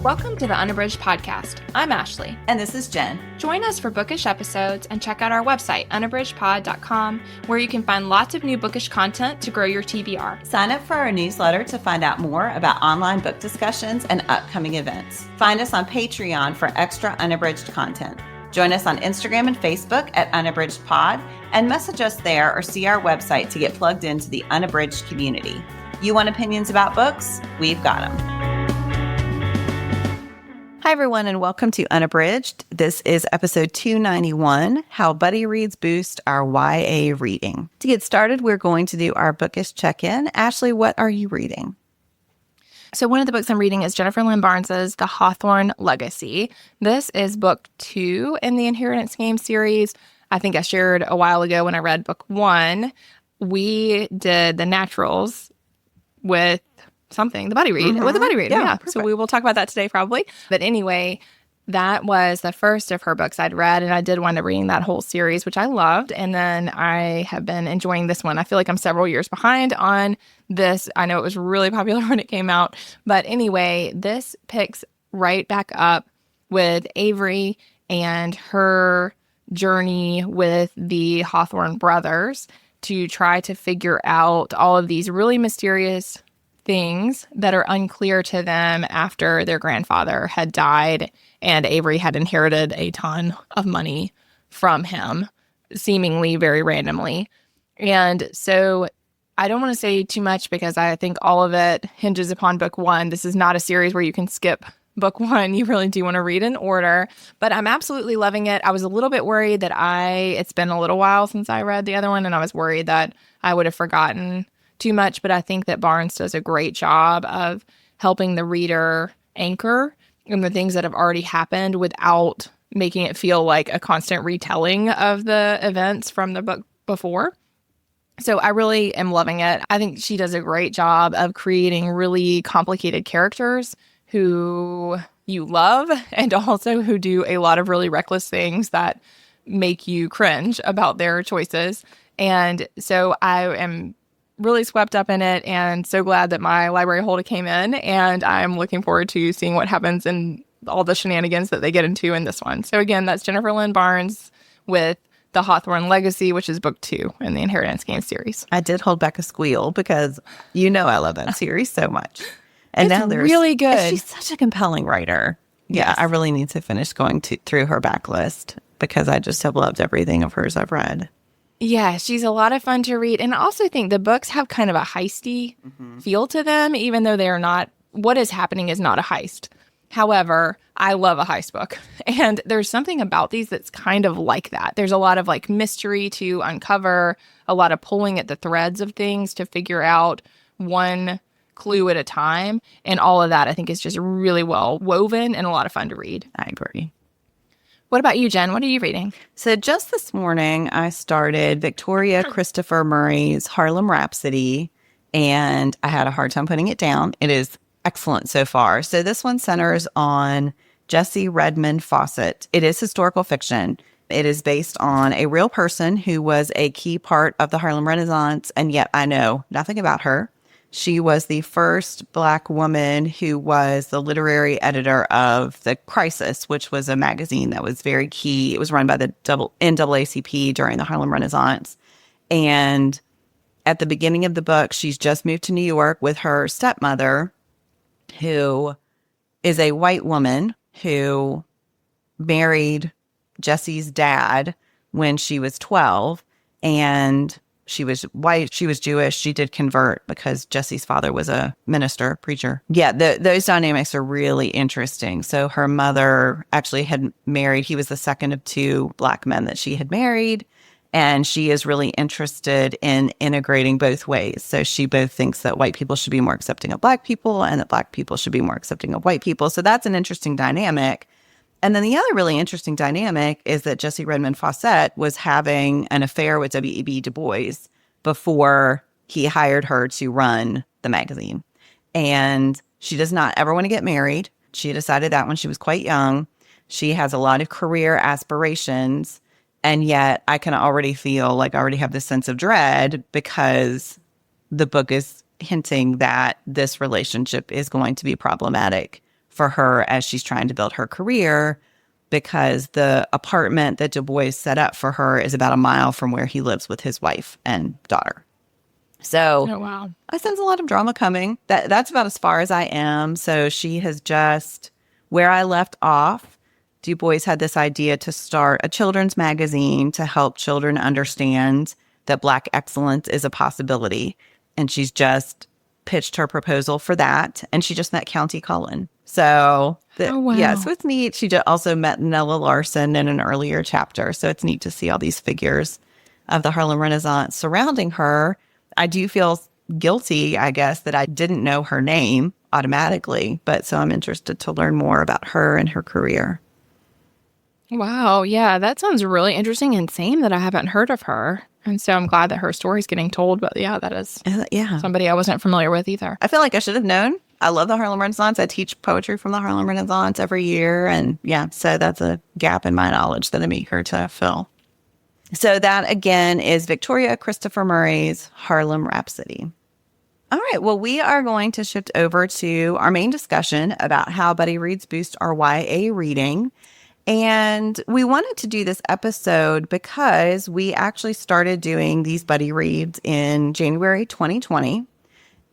Welcome to the Unabridged podcast. I'm Ashley. And this is Jen. Join us for bookish episodes and check out our website, unabridgedpod.com, where you can find lots of new bookish content to grow your TBR. Sign up for our newsletter to find out more about online book discussions and upcoming events. Find us on Patreon for extra unabridged content. Join us on Instagram and Facebook at unabridgedpod and message us there or see our website to get plugged into the Unabridged community. You want opinions about books? We've got them. Hi, everyone, and welcome to Unabridged. This is episode 291, How Buddy Reads Boost Our YA Reading. To get started, we're going to do our bookish check-in. Ashley, what are you reading? So one of the books I'm reading is Jennifer Lynn Barnes'sThe The Hawthorne Legacy. This is book 2 in the Inheritance Game series. I think I shared a while ago when I read book 1. We did The Naturals with something, the buddy read, with the buddy read. Yeah. So we will talk about that today probably. But anyway, that was the first of her books I'd read, and I did wind up reading that whole series, which I loved. And then I have been enjoying this one. I feel like I'm several years behind on this. I know it was really popular when it came out. But anyway, this picks right back up with Avery and her journey with the Hawthorne brothers to try to figure out all of these really mysterious things that are unclear to them after their grandfather had died and Avery had inherited a ton of money from him, seemingly very randomly. And so I don't want to say too much because I think all of it hinges upon book 1. This is not a series where you can skip book 1. You really do want to read in order, but I'm absolutely loving it. I was a little bit worried that it's been a little while since I read the other one, and I was worried that I would have forgotten too much, but I think that Barnes does a great job of helping the reader anchor in the things that have already happened without making it feel like a constant retelling of the events from the book before. So I really am loving it. I think she does a great job of creating really complicated characters who you love and also who do a lot of really reckless things that make you cringe about their choices. And so I am really swept up in it and so glad that my library holder came in, and I'm looking forward to seeing what happens and all the shenanigans that they get into in this one. So again, that's Jennifer Lynn Barnes with The Hawthorne Legacy, which is book 2 in the Inheritance Game series. I did hold back a squeal because I love that series so much. And it's now there's really good. She's such a compelling writer. Yeah, I really need to finish going through her backlist because I just have loved everything of hers I've read. Yeah, she's a lot of fun to read. And I also think the books have kind of a heisty feel to them, even though they are not, what is happening is not a heist. However, I love a heist book. And there's something about these that's kind of like that. There's a lot of like mystery to uncover, a lot of pulling at the threads of things to figure out one clue at a time. And all of that I think is just really well woven and a lot of fun to read. I agree. What about you, Jen? What are you reading? So just this morning, I started Victoria Christopher Murray's Harlem Rhapsody, and I had a hard time putting it down. It is excellent so far. So this one centers on Jessie Redmond Fawcett. It is historical fiction. It is based on a real person who was a key part of the Harlem Renaissance, and yet I know nothing about her. She was the first Black woman who was the literary editor of The Crisis, which was a magazine that was very key. It was run by the NAACP during the Harlem Renaissance. And at the beginning of the book, she's just moved to New York with her stepmother, who is a white woman who married Jessie's dad when she was 12. And she was white. She was Jewish. She did convert because Jessie's father was a minister, preacher. Yeah, those dynamics are really interesting. So her mother actually had married. He was the second of 2 Black men that she had married. And she is really interested in integrating both ways. So she both thinks that white people should be more accepting of Black people and that Black people should be more accepting of white people. So that's an interesting dynamic. And then the other really interesting dynamic is that Jessie Redmond Fawcett was having an affair with W.E.B. Du Bois before he hired her to run the magazine. And she does not ever want to get married. She decided that when she was quite young. She has a lot of career aspirations. And yet I can already feel like I already have this sense of dread because the book is hinting that this relationship is going to be problematic for her as she's trying to build her career, because the apartment that Du Bois set up for her is about a mile from where he lives with his wife and daughter. So Oh, wow. I sense a lot of drama coming. That's about as far as I am. So she has just, where I left off, Du Bois had this idea to start a children's magazine to help children understand that Black excellence is a possibility. And she's just pitched her proposal for that. And she just met County Cullen. So, Oh, wow. yeah, so it's neat. She also met Nella Larson in an earlier chapter. So it's neat to see all these figures of the Harlem Renaissance surrounding her. I do feel guilty, I guess, that I didn't know her name automatically. But so I'm interested to learn more about her and her career. Wow. Yeah, that sounds really interesting and same that I haven't heard of her. And so I'm glad that her story's getting told. But yeah, that is somebody I wasn't familiar with either. I feel like I should have known. I love the Harlem Renaissance. I teach poetry from the Harlem Renaissance every year. And yeah, so that's a gap in my knowledge that I'm eager to fill. So that, again, is Victoria Christopher Murray's Harlem Rhapsody. All right, well, we are going to shift over to our main discussion about how buddy reads boost our YA reading. And we wanted to do this episode because we actually started doing these buddy reads in January 2020.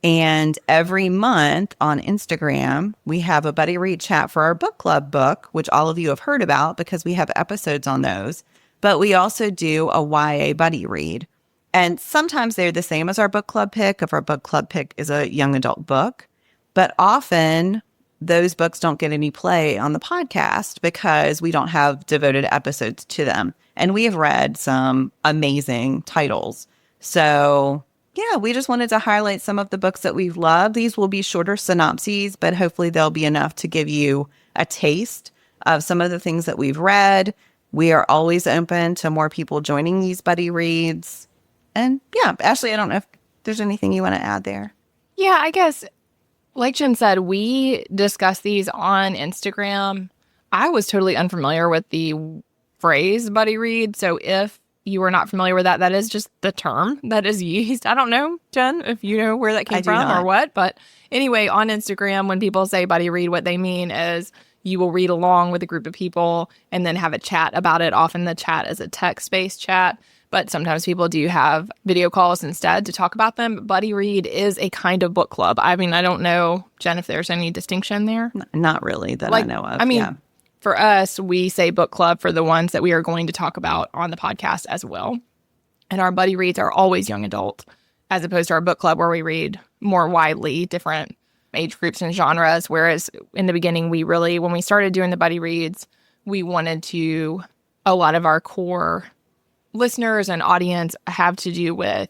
And every month on Instagram, we have a buddy read chat for our book club book, which all of you have heard about because we have episodes on those. But we also do a YA buddy read. And sometimes they're the same as our book club pick if our book club pick is a young adult book. But often those books don't get any play on the podcast because we don't have devoted episodes to them. And we have read some amazing titles. So yeah, we just wanted to highlight some of the books that we've loved. These will be shorter synopses, but hopefully they'll be enough to give you a taste of some of the things that we've read. We are always open to more people joining these buddy reads. And yeah, Ashley, I don't know if there's anything you want to add there. Yeah, I guess, like Jen said, we discussed these on Instagram. I was totally unfamiliar with the phrase buddy read. So if you are not familiar with that, that is just the term that is used. I don't know, Jen, if you know where that came from or what. But anyway, on Instagram, when people say buddy read, what they mean is you will read along with a group of people and then have a chat about it. Often the chat is a text-based chat, but sometimes people do have video calls instead to talk about them. Buddy read is a kind of book club. I mean, I don't know, Jen, if there's any distinction there. Not really that I know of. I mean, for us, we say book club for the ones that we are going to talk about on the podcast as well. And our buddy reads are always young adult, as opposed to our book club where we read more widely different age groups and genres. Whereas in the beginning, when we started doing the buddy reads, we wanted to, a lot of our core listeners and audience have to do with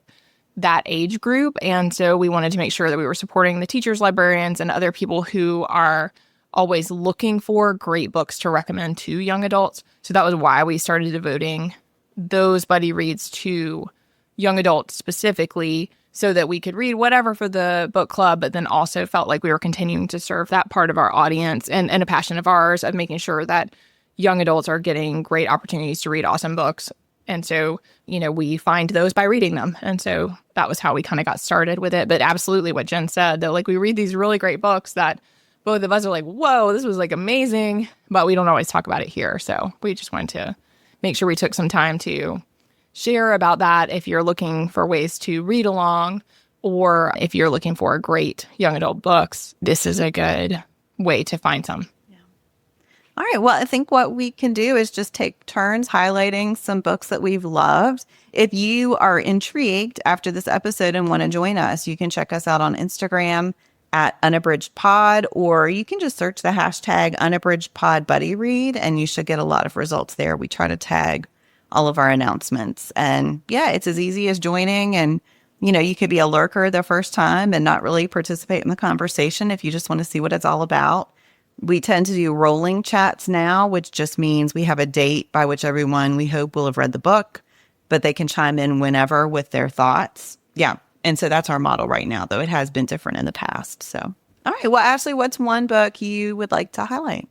that age group. And so we wanted to make sure that we were supporting the teachers, librarians, and other people who are always looking for great books to recommend to young adults. So that was why we started devoting those buddy reads to young adults specifically, so that we could read whatever for the book club, but then also felt like we were continuing to serve that part of our audience and a passion of ours of making sure that young adults are getting great opportunities to read awesome books. And so, we find those by reading them. And so that was how we kind of got started with it. But absolutely what Jen said, that we read these really great books that both of us are like, whoa, this was amazing, but we don't always talk about it here. So we just wanted to make sure we took some time to share about that if you're looking for ways to read along, or if you're looking for great young adult books, this is a good way to find some. Yeah. All right. Well, I think what we can do is just take turns highlighting some books that we've loved. If you are intrigued after this episode and want to join us, you can check us out on Instagram at Unabridged Pod, or you can just search the hashtag Unabridged Pod Buddy Read, and you should get a lot of results there. We try to tag all of our announcements. And yeah, it's as easy as joining. And, you could be a lurker the first time and not really participate in the conversation if you just want to see what it's all about. We tend to do rolling chats now, which just means we have a date by which everyone we hope will have read the book, but they can chime in whenever with their thoughts. Yeah. And so that's our model right now, though it has been different in the past. So, all right. Well, Ashley, what's one book you would like to highlight?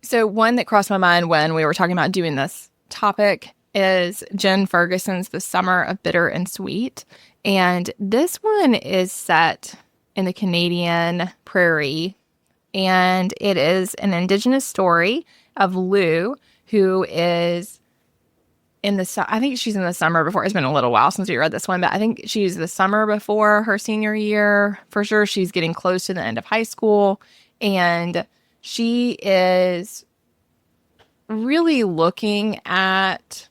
So one that crossed my mind when we were talking about doing this topic is Jen Ferguson's The Summer of Bitter and Sweet. And this one is set in the Canadian prairie And it is an Indigenous story of Lou, who is I think she's in the summer before. It's been a little while since we read this one, but I think she's the summer before her senior year. For sure, she's getting close to the end of high school. And she is really looking at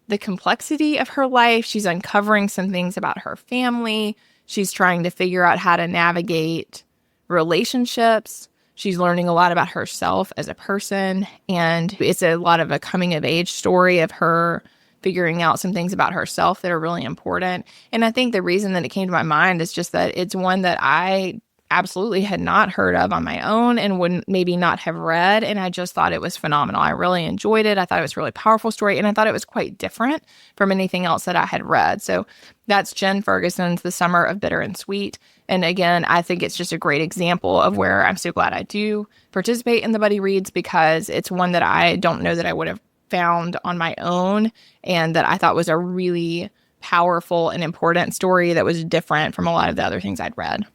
the complexity of her life. She's uncovering some things about her family. She's trying to figure out how to navigate relationships. She's learning a lot about herself as a person. And it's a lot of a coming of age story of her figuring out some things about herself that are really important. And I think the reason that it came to my mind is just that it's one that I absolutely had not heard of on my own and would maybe not have read. And I just thought it was phenomenal. I really enjoyed it. I thought it was a really powerful story. And I thought it was quite different from anything else that I had read. So that's Jen Ferguson's The Summer of Bitter and Sweet. And again, I think it's just a great example of where I'm so glad I do participate in the Buddy Reads, because it's one that I don't know that I would have found on my own, and that I thought was a really powerful and important story that was different from a lot of the other things I'd read.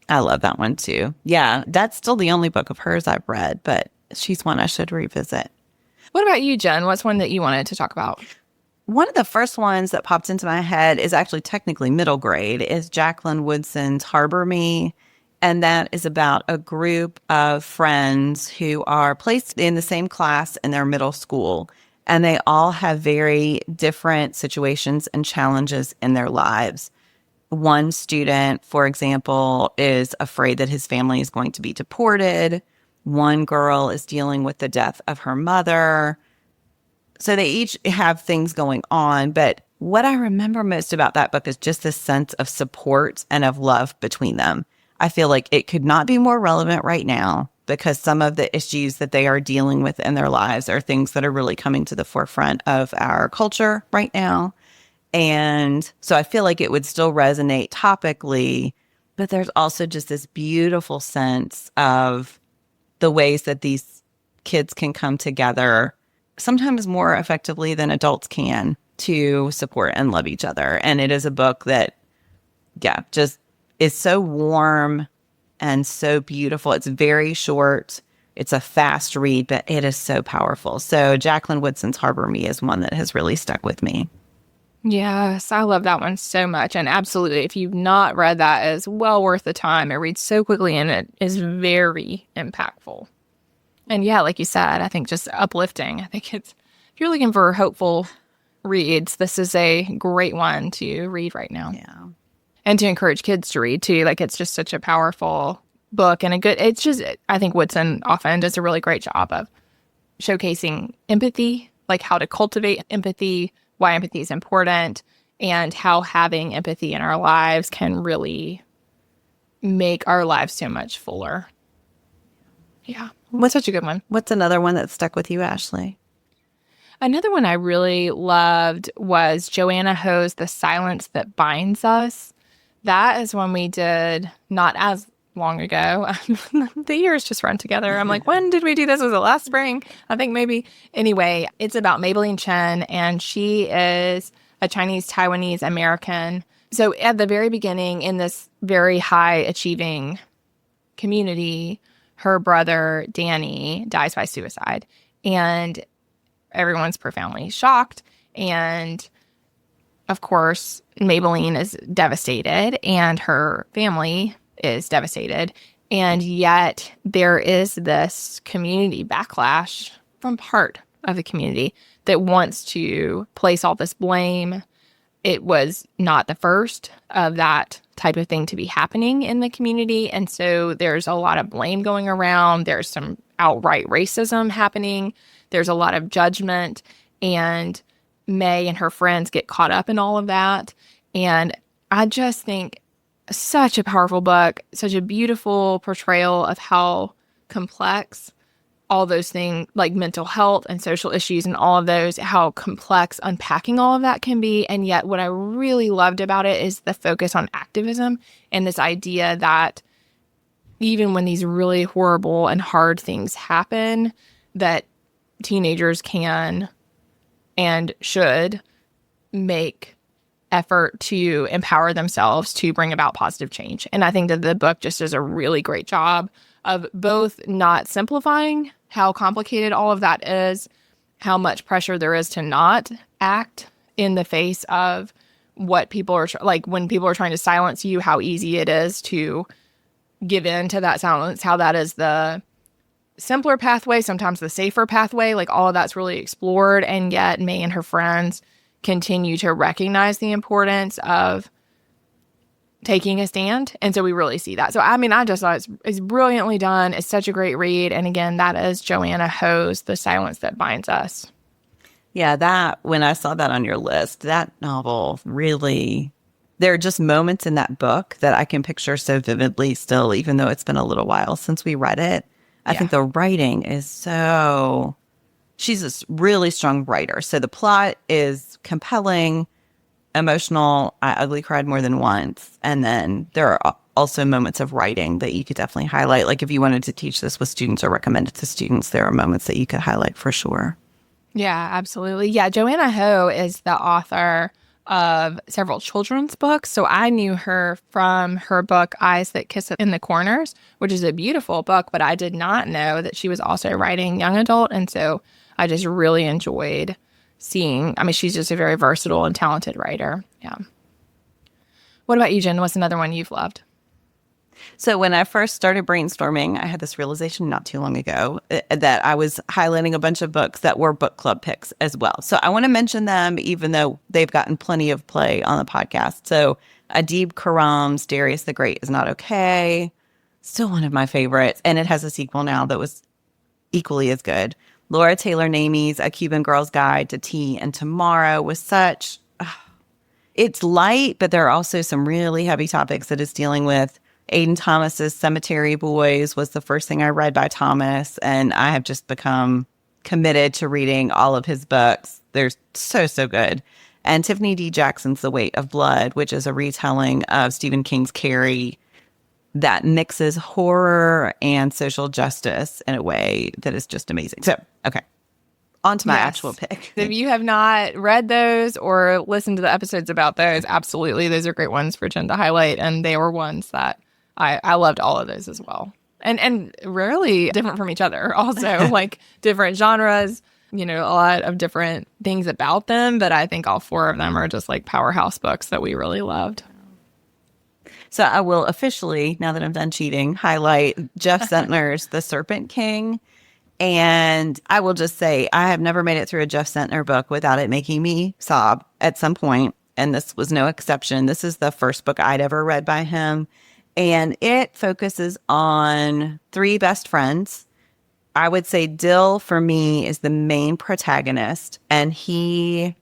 I love that one too. Yeah, that's still the only book of hers I've read, but she's one I should revisit. What about you, Jen? What's one that you wanted to talk about? One of the first ones that popped into my head is actually technically middle grade, is Jacqueline Woodson's Harbor Me. And that is about a group of friends who are placed in the same class in their middle school. And they all have very different situations and challenges in their lives. One student, for example, is afraid that his family is going to be deported. One girl is dealing with the death of her mother. So they each have things going on. But what I remember most about that book is just this sense of support and of love between them. I feel like it could not be more relevant right now, because some of the issues that they are dealing with in their lives are things that are really coming to the forefront of our culture right now. And so I feel like it would still resonate topically, but there's also just this beautiful sense of the ways that these kids can come together, sometimes more effectively than adults can, to support and love each other. And it is a book that, just is so warm and so beautiful. It's very short. It's a fast read, but it is so powerful. So Jacqueline Woodson's Harbor Me is one that has really stuck with me. Yes, I love that one so much. And absolutely, if you've not read that, it's well worth the time. It reads so quickly and it is very impactful. And yeah, like you said, I think just uplifting. I think if you're looking for hopeful reads, this is a great one to read right now. Yeah. And to encourage kids to read too. Like, it's just such a powerful book and I think Woodson often does a really great job of showcasing empathy, like how to cultivate empathy, why empathy is important, and how having empathy in our lives can really make our lives so much fuller. Yeah. What's such a good one? What's another one that stuck with you, Ashley? Another one I really loved was Joanna Ho's The Silence That Binds Us. That is one we did not as long ago. The years just run together. I'm like, when did we do this? Was it last spring? I think maybe. Anyway, it's about Maybelline Chen, and she is a Chinese Taiwanese American. So at the very beginning, in this very high achieving community, her brother Danny dies by suicide, and everyone's profoundly shocked. And of course, Maybelline is devastated and her family is devastated. And yet there is this community backlash from part of the community that wants to place all this blame. It was not the first of that type of thing to be happening in the community. And so there's a lot of blame going around. There's some outright racism happening. There's a lot of judgment. And May and her friends get caught up in all of that. And I just think such a powerful book, such a beautiful portrayal of how complex all those things, like mental health and social issues and all of those, how complex unpacking all of that can be. And yet what I really loved about it is the focus on activism and this idea that even when these really horrible and hard things happen, that teenagers can and should make effort to empower themselves to bring about positive change. And I think that the book just does a really great job of both not simplifying how complicated all of that is, how much pressure there is to not act in the face of what people are like when people are trying to silence you, how easy it is to give in to that silence, how that is the simpler pathway, sometimes the safer pathway. Like all of that's really explored. And yet May and her friends continue to recognize the importance of taking a stand. And so we really see that. So, I mean, I just thought it's brilliantly done. It's such a great read. And again, that is Joanna Ho's The Silence That Binds Us. Yeah, when I saw that on your list, that novel really, there are just moments in that book that I can picture so vividly still, even though it's been a little while since we read it. I think the writing is she's a really strong writer. So the plot is compelling, emotional. I ugly cried more than once. And then there are also moments of writing that you could definitely highlight. Like if you wanted to teach this with students or recommend it to students, there are moments that you could highlight for sure. Yeah, absolutely. Yeah, Joanna Ho is the author of several children's books. So I knew her from her book, Eyes That Kiss in the Corners, which is a beautiful book, but I did not know that she was also writing young adult. And so I just really enjoyed seeing, I mean, she's just a very versatile and talented writer. Yeah. What about you, Jen? What's another one you've loved? So when I first started brainstorming, I had this realization not too long ago that I was highlighting a bunch of books that were book club picks as well. So I want to mention them, even though they've gotten plenty of play on the podcast. So Adib Khorram's Darius the Great is Not Okay. Still one of my favorites. And it has a sequel now that was equally as good. Laura Taylor Namie's A Cuban Girl's Guide to Tea and Tomorrow was such... it's light, but there are also some really heavy topics that it's dealing with. Aidan Thomas's Cemetery Boys was the first thing I read by Thomas, and I have just become committed to reading all of his books. They're so good. And Tiffany D. Jackson's The Weight of Blood, which is a retelling of Stephen King's Carrie that mixes horror and social justice in a way that is just amazing. So, okay. On to my actual pick. If you have not read those or listened to the episodes about those, absolutely, those are great ones for Jen to highlight. And they were ones that I loved all of those as well. And rarely different from each other. Also, like different genres, a lot of different things about them. But I think all four of them are just like powerhouse books that we really loved. So I will officially, now that I'm done cheating, highlight Jeff Sentner's The Serpent King. And I will just say, I have never made it through a Jeff Sentner book without it making me sob at some point. And this was no exception. This is the first book I'd ever read by him. And it focuses on three best friends. I would say Dill, for me, is the main protagonist. And he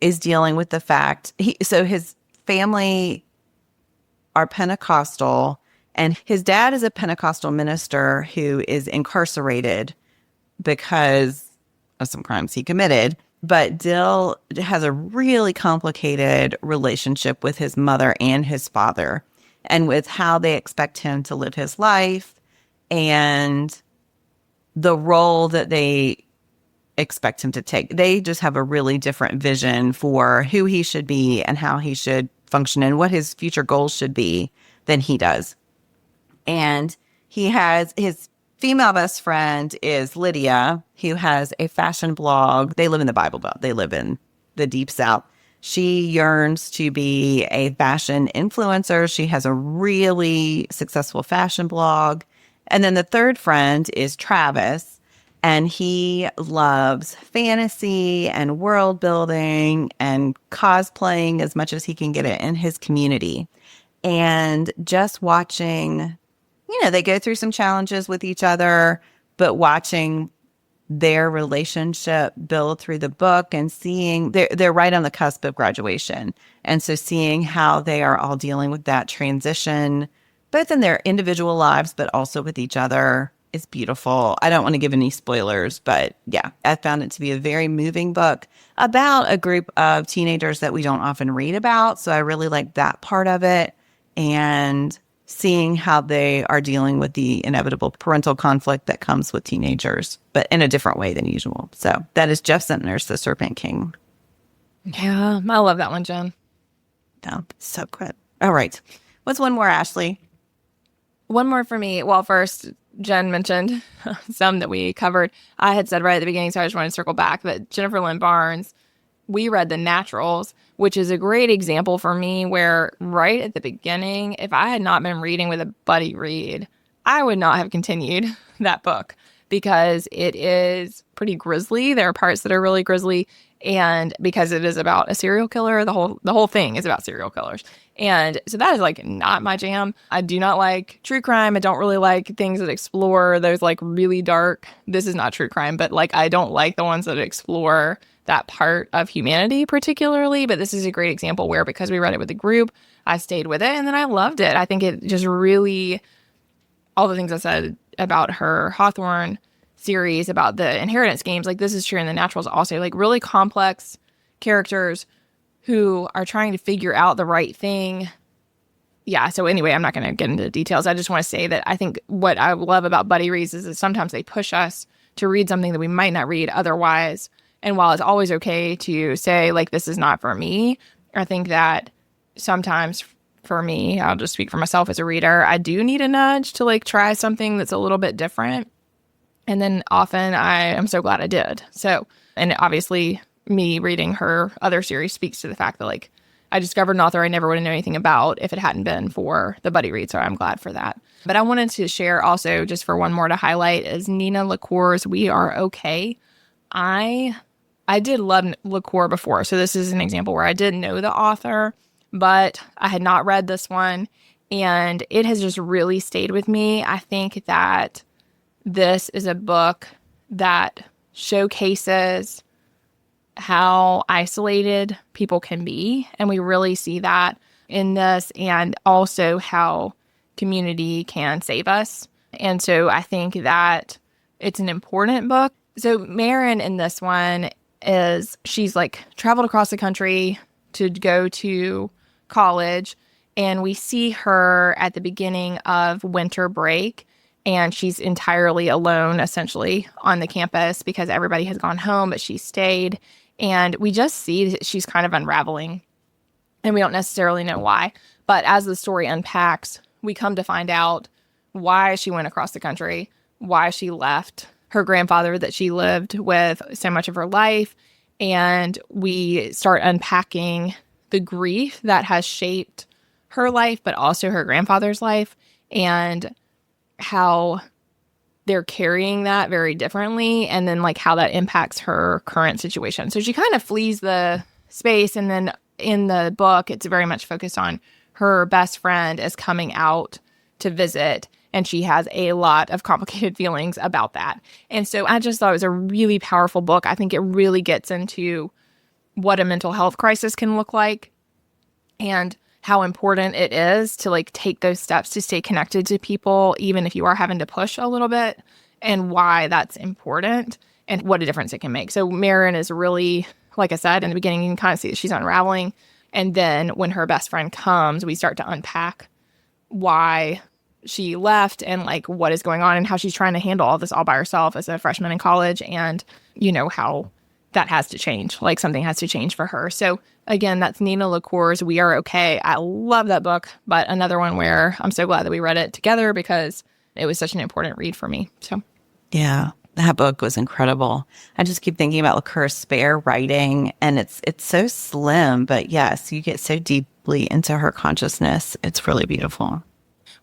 is dealing with the fact, so his family are Pentecostal. And his dad is a Pentecostal minister who is incarcerated because of some crimes he committed. But Dill has a really complicated relationship with his mother and his father, and with how they expect him to live his life and the role that they expect him to take. They just have a really different vision for who he should be and how he should function and what his future goals should be than he does. And he has his female best friend is Lydia, who has a fashion blog. They live in the Bible Belt. They live in the Deep South. She yearns to be a fashion influencer. She has a really successful fashion blog. And then the third friend is Travis, and he loves fantasy and world building and cosplaying as much as he can get it in his community. And just watching, they go through some challenges with each other, but watching their relationship build through the book and seeing they're right on the cusp of graduation. And so seeing how they are all dealing with that transition, both in their individual lives, but also with each other, is beautiful. I don't want to give any spoilers, but yeah, I found it to be a very moving book about a group of teenagers that we don't often read about. So I really like that part of it. And seeing how they are dealing with the inevitable parental conflict that comes with teenagers, but in a different way than usual. So that is Jeff Sentner's The Serpent King. Yeah, I love that one, Jen. No, so good. All right. What's one more, Ashley? One more for me. Well, first, Jen mentioned some that we covered. I had said right at the beginning, so I just wanted to circle back that Jennifer Lynn Barnes, we read The Naturals, which is a great example for me where right at the beginning, if I had not been reading with a buddy read, I would not have continued that book because it is pretty grisly. There are parts that are really grisly, and because it is about a serial killer, the whole thing is about serial killers. And so that is like not my jam. I do not like true crime. I don't really like things that explore those like really dark. This is not true crime, but like I don't like the ones that explore that part of humanity particularly. But this is a great example where because we read it with the group, I stayed with it and then I loved it. I think it just really, all the things I said about her Hawthorne series, about the inheritance games, like this is true in The Naturals also, like really complex characters who are trying to figure out the right thing. Yeah, so anyway, I'm not going to get into the details. I just want to say that I think what I love about buddy reads is that sometimes they push us to read something that we might not read otherwise. And while it's always okay to say, like, this is not for me, I think that sometimes for me, I'll just speak for myself as a reader, I do need a nudge to, like, try something that's a little bit different. And then often I am so glad I did. So, and obviously me reading her other series speaks to the fact that, like, I discovered an author I never would have known anything about if it hadn't been for the buddy read. So I'm glad for that. But I wanted to share also, just for one more to highlight, is Nina LaCour's We Are Okay. I did love LaCour before. So this is an example where I did know the author, but I had not read this one. And it has just really stayed with me. I think that this is a book that showcases how isolated people can be. And we really see that in this, and also how community can save us. And so I think that it's an important book. So Marin in this one she's like traveled across the country to go to college. And we see her at the beginning of winter break. And she's entirely alone, essentially, on the campus because everybody has gone home, but she stayed. And we just see that she's kind of unraveling. And we don't necessarily know why. But as the story unpacks, we come to find out why she went across the country, why she left her grandfather that she lived with so much of her life. And we start unpacking the grief that has shaped her life, but also her grandfather's life, and how they're carrying that very differently, and then like how that impacts her current situation. So she kind of flees the space, and then in the book, it's very much focused on her best friend is coming out to visit, and she has a lot of complicated feelings about that. And so I just thought it was a really powerful book. I think it really gets into what a mental health crisis can look like, and how important it is to like take those steps to stay connected to people, even if you are having to push a little bit, and why that's important and what a difference it can make. So Marin is really, like I said, in the beginning, you can kind of see that she's unraveling. And then when her best friend comes, we start to unpack why she left and like what is going on and how she's trying to handle all this all by herself as a freshman in college, and, you know, how that has to change. Like something has to change for her. So again, that's Nina LaCour's We Are Okay. I love that book, but another one where I'm so glad that we read it together because it was such an important read for me. So yeah, that book was incredible. I just keep thinking about LaCour's spare writing, and it's so slim, but yes, you get so deeply into her consciousness. It's really beautiful.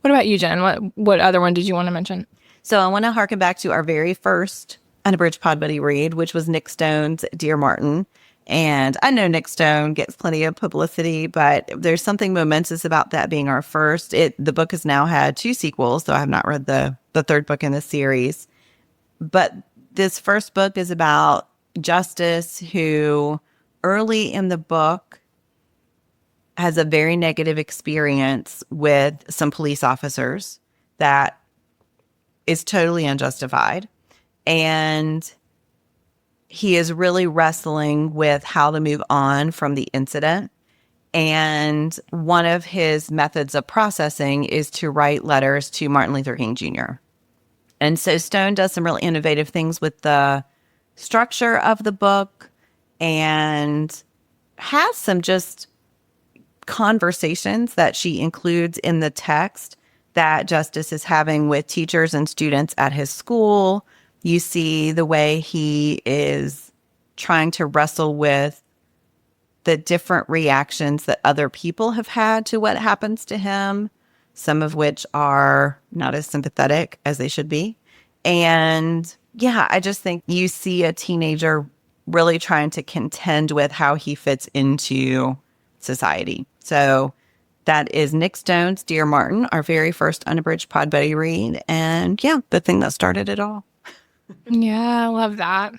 What about you, Jen? What other one did you want to mention? So I want to harken back to our very first Unabridged Pod Buddy read, which was Nick Stone's Dear Martin. And I know Nick Stone gets plenty of publicity, but there's something momentous about that being our first. The book has now had 2 sequels, so I have not read the third book in the series. But this first book is about Justice, who early in the book has a very negative experience with some police officers that is totally unjustified. And he is really wrestling with how to move on from the incident. And one of his methods of processing is to write letters to Martin Luther King Jr. And so Stone does some really innovative things with the structure of the book and has some just conversations that she includes in the text that Justice is having with teachers and students at his school. You see the way he is trying to wrestle with the different reactions that other people have had to what happens to him, some of which are not as sympathetic as they should be. And yeah, I just think you see a teenager really trying to contend with how he fits into society. So that is Nick Stone's Dear Martin, our very first unabridged Pod Buddy read. And yeah, the thing that started it all. Yeah, I love that.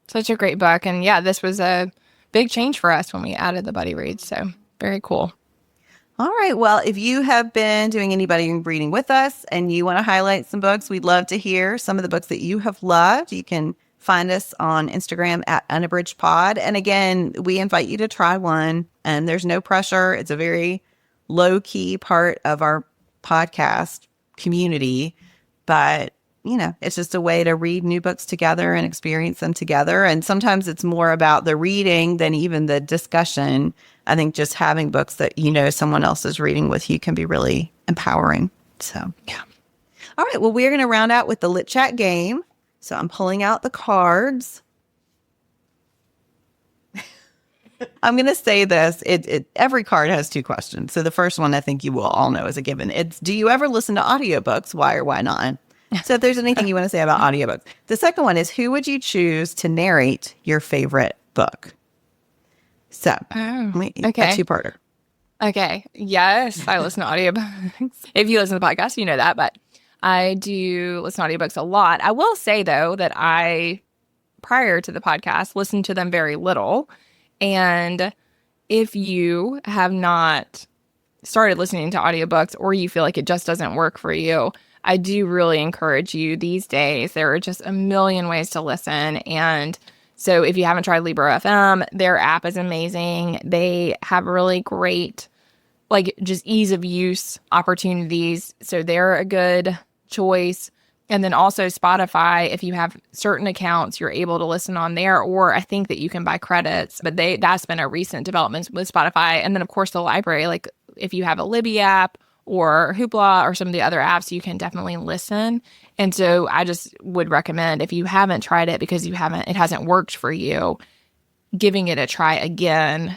Such a great book. And yeah, this was a big change for us when we added the buddy reads. So very cool. All right. Well, if you have been doing any buddy reading with us and you want to highlight some books, we'd love to hear some of the books that you have loved. You can find us on Instagram at unabridgedpod. And again, we invite you to try one, and there's no pressure. It's a very low-key part of our podcast community, but it's just a way to read new books together and experience them together. And sometimes it's more about the reading than even the discussion. I think just having books that someone else is reading with you can be really empowering. So, yeah. All right. Well, we're going to round out with the Lit Chat game. So I'm pulling out the cards. I'm going to say this. Every card has two questions. So the first one I think you will all know is a given. It's, do you ever listen to audiobooks? Why or why not? So if there's anything you want to say about audiobooks. The second one is, who would you choose to narrate your favorite book? So, okay. A two-parter. Okay. Yes, I listen to audiobooks. If you listen to the podcast, you know that, but I do listen to audiobooks a lot. I will say, though, that I, prior to the podcast, listened to them very little. And if you have not started listening to audiobooks, or you feel like it just doesn't work for you, I do really encourage you these days. There are just a million ways to listen. And so if you haven't tried Libro FM, their app is amazing. They have really great, just ease of use opportunities. So they're a good choice. And then also Spotify, if you have certain accounts, you're able to listen on there, or I think that you can buy credits, but that's been a recent development with Spotify. And then of course the library, if you have a Libby app or Hoopla or some of the other apps, you can definitely listen. And so I just would recommend, if you haven't tried it because it hasn't worked for you, giving it a try again.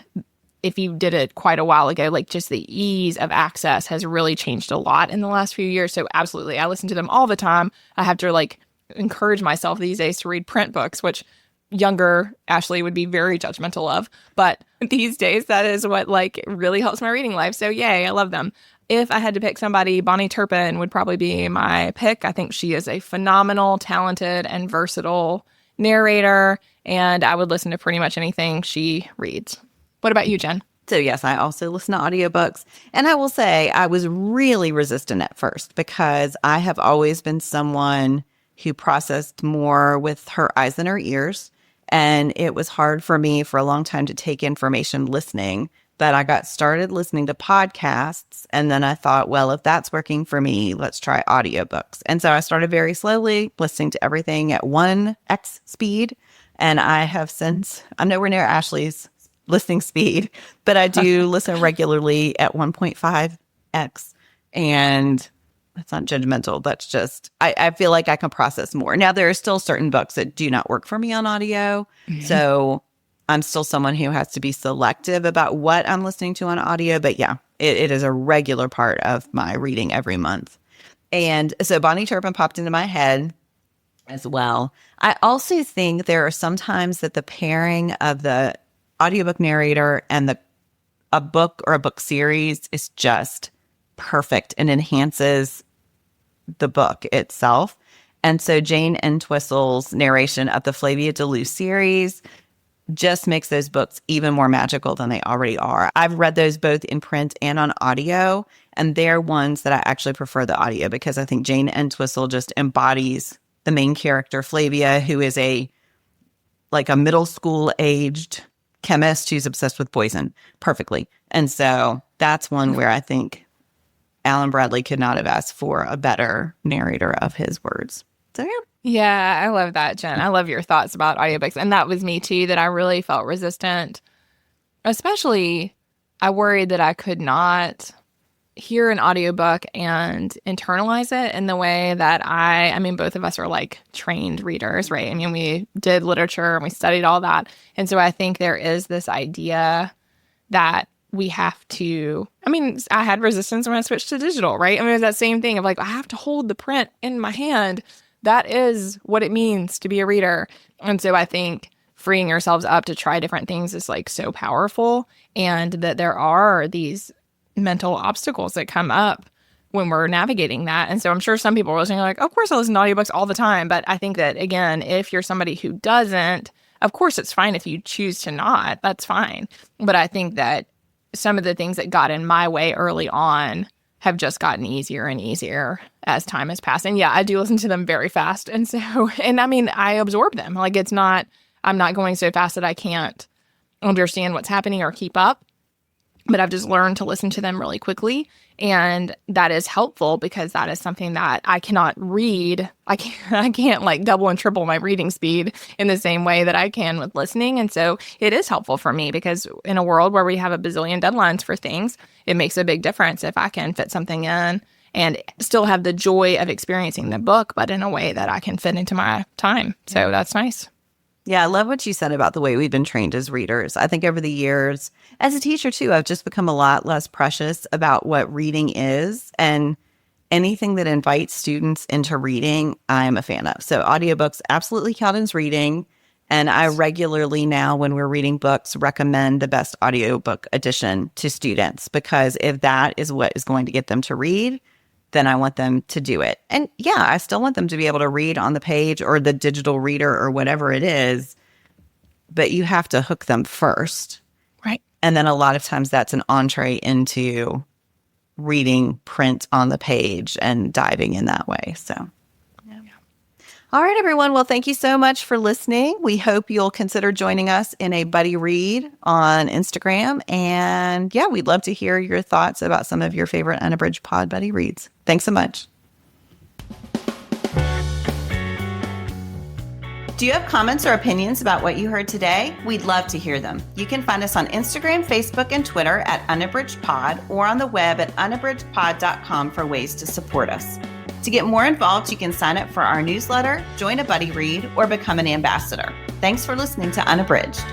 If you did it quite a while ago, just the ease of access has really changed a lot in the last few years. So absolutely, I listen to them all the time. I have to encourage myself these days to read print books, which younger Ashley would be very judgmental of. But these days, that is what really helps my reading life. So yay, I love them. If I had to pick somebody, Bonnie Turpin would probably be my pick. I think she is a phenomenal, talented, and versatile narrator, and I would listen to pretty much anything she reads. What about you, Jen? So yes, I also listen to audiobooks. And I will say I was really resistant at first because I have always been someone who processed more with her eyes than her ears. And it was hard for me for a long time to take information listening. But I got started listening to podcasts, and then I thought, well, if that's working for me, let's try audiobooks. And so I started very slowly listening to everything at 1x speed. And I have since, I'm nowhere near Ashley's listening speed, but I do listen regularly at 1.5x. And that's not judgmental. That's just, I feel like I can process more. Now, there are still certain books that do not work for me on audio. Mm-hmm. So I'm still someone who has to be selective about what I'm listening to on audio. But yeah, it is a regular part of my reading every month. And so Bonnie Turpin popped into my head as well. I also think there are some times that the pairing of the audiobook narrator and a book or a book series is just perfect and enhances the book itself. And so Jane Entwistle's narration of the Flavia de Luce series just makes those books even more magical than they already are. I've read those both in print and on audio, and they're ones that I actually prefer the audio because I think Jane Entwistle just embodies the main character, Flavia, who is a middle school aged chemist who's obsessed with poison perfectly. And so that's one where I think Alan Bradley could not have asked for a better narrator of his words. So yeah. Yeah, I love that, Jen. I love your thoughts about audiobooks. And that was me too, that I really felt resistant, especially I worried that I could not hear an audiobook and internalize it in the way that I mean, both of us are like trained readers, right? I mean, we did literature and we studied all that. And so I think there is this idea that we have to, I mean, I had resistance when I switched to digital, right? I mean, it was that same thing of like, I have to hold the print in my hand. That is what it means to be a reader. And so I think freeing yourselves up to try different things is like so powerful, and that there are these mental obstacles that come up when we're navigating that. And so I'm sure some people are listening like, of course I listen to audiobooks all the time. But I think that, again, if you're somebody who doesn't, of course it's fine if you choose to not. That's fine. But I think that some of the things that got in my way early on have just gotten easier and easier as time has passed. And yeah, I do listen to them very fast. And so, and I mean, I absorb them. Like it's not, I'm not going so fast that I can't understand what's happening or keep up. But I've just learned to listen to them really quickly. And that is helpful because that is something that I cannot read. I can't like double and triple my reading speed in the same way that I can with listening. And so it is helpful for me because in a world where we have a bazillion deadlines for things, it makes a big difference if I can fit something in and still have the joy of experiencing the book, but in a way that I can fit into my time. So that's nice. Yeah, I love what you said about the way we've been trained as readers. I think over the years, as a teacher too, I've just become a lot less precious about what reading is. And anything that invites students into reading, I'm a fan of. So audiobooks absolutely count as reading. And I regularly now, when we're reading books, recommend the best audiobook edition to students, because if that is what is going to get them to read, then I want them to do it. And yeah, I still want them to be able to read on the page or the digital reader or whatever it is, but you have to hook them first. Right. And then a lot of times that's an entree into reading print on the page and diving in that way. So, yeah. All right, everyone. Well, thank you so much for listening. We hope you'll consider joining us in a buddy read on Instagram. And yeah, we'd love to hear your thoughts about some of your favorite Unabridged Pod buddy reads. Thanks so much. Do you have comments or opinions about what you heard today? We'd love to hear them. You can find us on Instagram, Facebook, and Twitter at Unabridged Pod, or on the web at unabridgedpod.com for ways to support us. To get more involved, you can sign up for our newsletter, join a buddy read, or become an ambassador. Thanks for listening to Unabridged.